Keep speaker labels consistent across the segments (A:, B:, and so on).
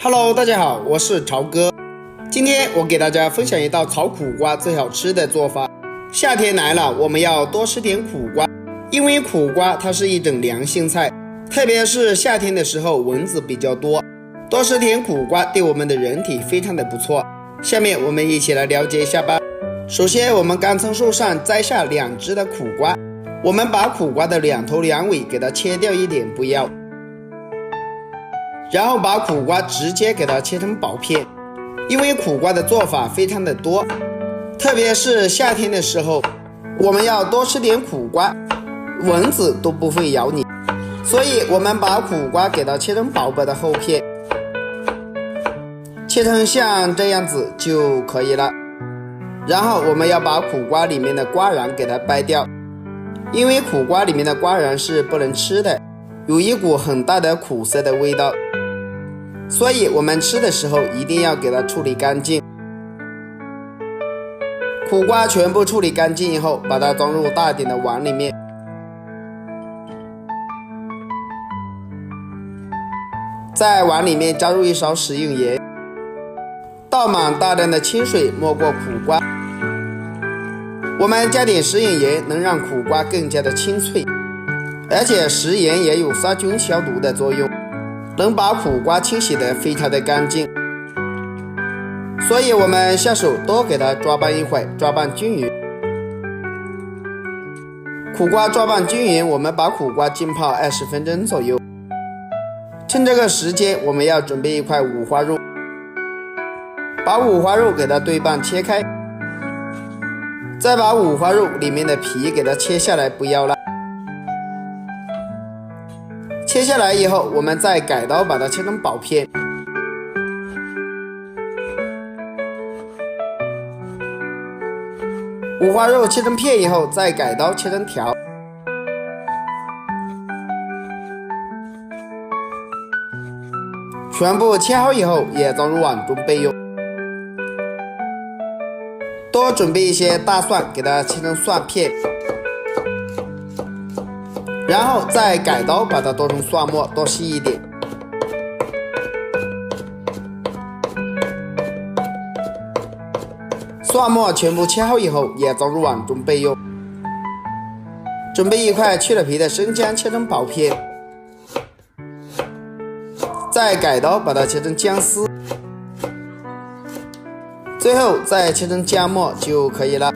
A: Hello， 大家好，我是潮哥。今天我给大家分享一道炒苦瓜最好吃的做法。夏天来了，我们要多吃点苦瓜，因为苦瓜它是一种凉性菜，特别是夏天的时候蚊子比较多，多吃点苦瓜对我们的人体非常的不错。下面我们一起来了解一下吧。首先，我们刚从树上摘下2只的苦瓜，我们把苦瓜的2头2尾给它切掉一点，不要。然后把苦瓜直接给它切成薄片，因为苦瓜的做法非常的多，特别是夏天的时候，我们要多吃点苦瓜，蚊子都不会咬你。所以我们把苦瓜给它切成薄薄的厚片，切成像这样子就可以了。然后我们要把苦瓜里面的瓜瓤给它掰掉，因为苦瓜里面的瓜瓤是不能吃的，有一股很大的苦涩的味道，所以我们吃的时候一定要给它处理干净。苦瓜全部处理干净以后，把它装入大点的碗里面，在碗里面加入1勺食用盐，倒满大量的清水没过苦瓜。我们加点食用盐能让苦瓜更加的清脆，而且食盐也有杀菌消毒的作用，能把苦瓜清洗得非常的干净。所以我们下手多给它抓拌一会儿，抓拌均匀。苦瓜抓拌均匀，我们把苦瓜浸泡20分钟左右。趁这个时间，我们要准备一块五花肉，把五花肉给它对半切开，再把五花肉里面的皮给它切下来，不要了。切下来以后，我们再改刀把它切成薄片。五花肉切成片以后，再改刀切成条。全部切好以后，也装入碗中备用。多准备一些大蒜，给它切成蒜片，然后再改刀把它剁成蒜末，剁细一点。蒜末全部切好以后，也装入碗中备用。准备一块去了皮的生姜，切成薄片，再改刀把它切成姜丝，最后再切成姜末就可以了。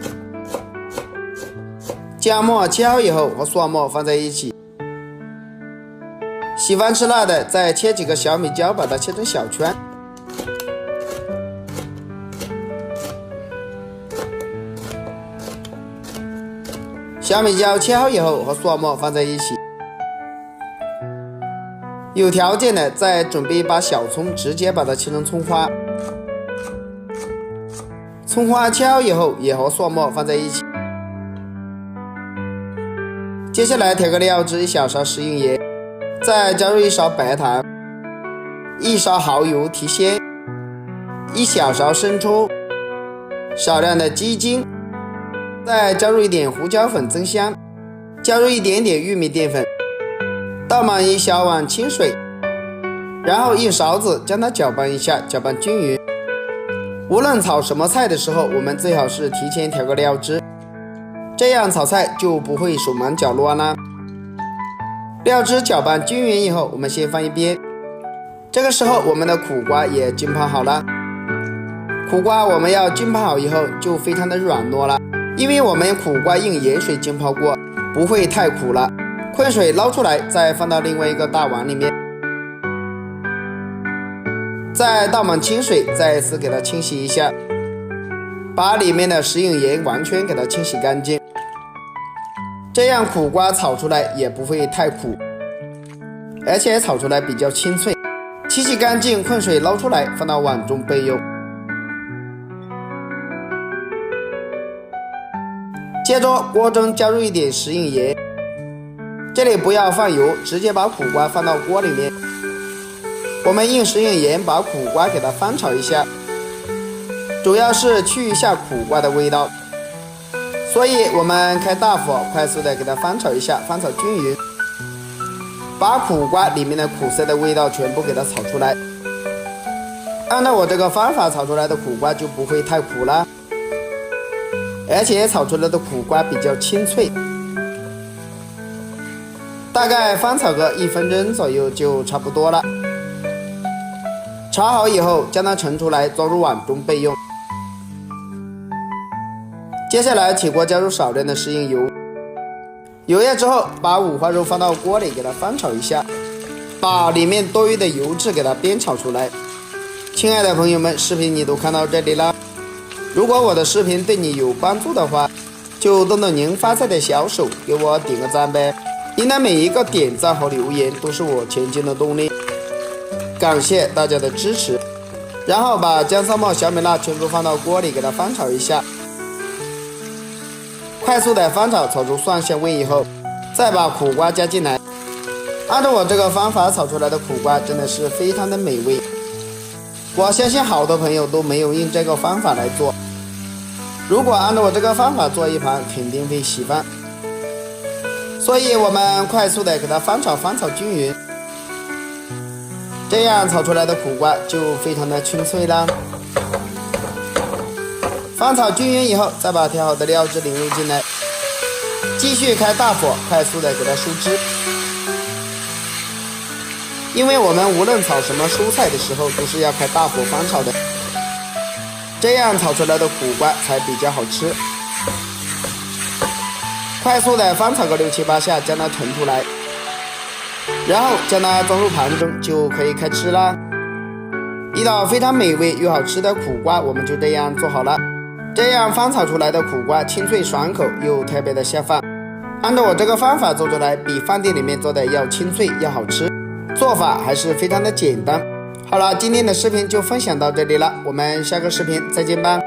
A: 姜末切好以后和蒜末放在一起。喜欢吃辣的，再切几个小米椒，把它切成小圈。小米椒切好以后和蒜末放在一起。有条件的再准备一把小葱，直接把它切成葱花。葱花切好以后也和蒜末放在一起。接下来调个料汁，1小勺食用盐，再加入1勺白糖，1勺蚝油提鲜，1小勺生抽，少量的鸡精，再加入一点胡椒粉增香，加入一点点玉米淀粉，倒满1小碗清水，然后1勺子将它搅拌一下，搅拌均匀。无论炒什么菜的时候，我们最好是提前调个料汁，这样炒菜就不会手忙脚乱啦。料汁搅拌均匀以后，我们先放一边。这个时候我们的苦瓜也浸泡好了。苦瓜我们要浸泡好以后就非常的软糯了，因为我们苦瓜用盐水浸泡过，不会太苦了。混水捞出来，再放到另外一个大碗里面，再倒满清水，再一次给它清洗一下，把里面的食用盐完全给它清洗干净，这样苦瓜炒出来也不会太苦，而且炒出来比较清脆。清洗干净，混水捞出来，放到碗中备用。接着锅中加入一点食用盐，这里不要放油，直接把苦瓜放到锅里面。我们用食用盐把苦瓜给它翻炒一下，主要是去一下苦瓜的味道，所以我们开大火快速的给它翻炒一下，翻炒均匀，把苦瓜里面的苦涩的味道全部给它炒出来。按照我这个方法炒出来的苦瓜就不会太苦了，而且炒出来的苦瓜比较清脆。大概翻炒个1分钟左右就差不多了。炒好以后，将它盛出来，装入碗中备用。接下来起锅加入少量的食用油，油热之后，把五花肉放到锅里给它翻炒一下，把里面多余的油脂给它煸炒出来。亲爱的朋友们，视频你都看到这里了，如果我的视频对你有帮助的话，就动动您发财的小手，给我点个赞呗！您的每一个点赞和留言都是我前进的动力，感谢大家的支持。然后把姜蒜末、小米辣全部放到锅里给它翻炒一下，快速的翻炒，炒出蒜香味以后，再把苦瓜加进来。按照我这个方法炒出来的苦瓜真的是非常的美味，我相信好多朋友都没有用这个方法来做，如果按照我这个方法做一盘肯定会喜欢。所以我们快速的给它翻炒均匀，这样炒出来的苦瓜就非常的清脆啦。翻炒均匀以后，再把调好的料汁淋入进来，继续开大火，快速的给它收汁。因为我们无论炒什么蔬菜的时候，都是要开大火翻炒的，这样炒出来的苦瓜才比较好吃。快速的翻炒个6、7、8下，将它盛出来，然后将它装入盘中，就可以开吃啦。一道非常美味又好吃的苦瓜，我们就这样做好了。这样翻炒出来的苦瓜清脆爽口，又特别的下饭。按照我这个方法做出来，比饭店里面做的要清脆要好吃，做法还是非常的简单。好了，今天的视频就分享到这里了，我们下个视频再见吧。